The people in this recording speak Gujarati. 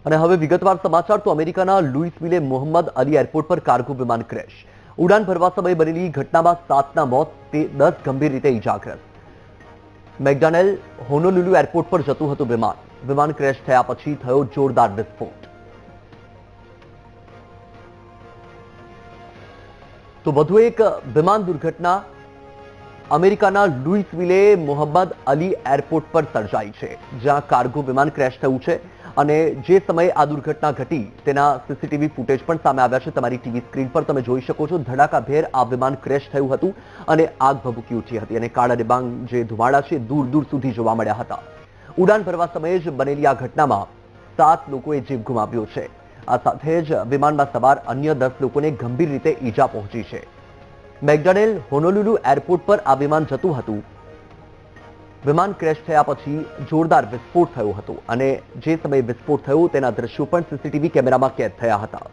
અને હવે વિગતવાર સમાચાર તો અમેરિકાના લુઇસવિલે મોહમ્મદ અલી એરપોર્ટ પર કાર્ગો વિમાન ક્રેશ. ઉડાન ભરવા સમયે બનેલી ઘટનામાં 7ના મોત તે 10 ગંભીર રીતે ઇજાગ્રસ્ત. મેકડોનાલ્ડ હોનોલુલુ એરપોર્ટ પર જતું હતું વિમાન. વિમાન ક્રેશ થયા પછી થયો જોરદાર વિસ્ફોટ. તો વધુ એક વિમાન દુર્ઘટના અમેરિકાના લુઇસવિલે મોહમ્મદ અલી એરપોર્ટ પર સર્જાઈ છે, જ્યાં કાર્ગો વિમાન ક્રેશ થયું છે અને જે સમયે આ દુર્ઘટના ઘટી તેના સીસીટીવી ફૂટેજ પણ સામે આવ્યા છે. તમારી ટીવી સ્ક્રીન પર તમે જોઈ શકો છો. ધડાકાભેર આ વિમાન ક્રેશ થયું હતું અને આગ ભભૂકી ઉઠી હતી અને કાળા ડિબાંગ જે ધુમાડા છે દૂર દૂર સુધી જોવા મળ્યા હતા. ઉડાન ભરવા સમયે જ બનેલી આ ઘટનામાં 7 લોકોએ જીવ ગુમાવ્યો છે. આ સાથે જ વિમાનમાં સવાર અન્ય 10 લોકોને ગંભીર રીતે ઈજા પહોંચી છે. મેકડોનાલ્ડ હોનોલુલુ એરપોર્ટ પર આ વિમાન જતું હતું. વિમાન ક્રેશ થયા પછી જોરદાર વિસ્ફોટ થયો હતો અને જે સમયે વિસ્ફોટ થયો તેના દ્રશ્યો પણ સીસીટીવી કેમેરામાં કેદ થયા હતા.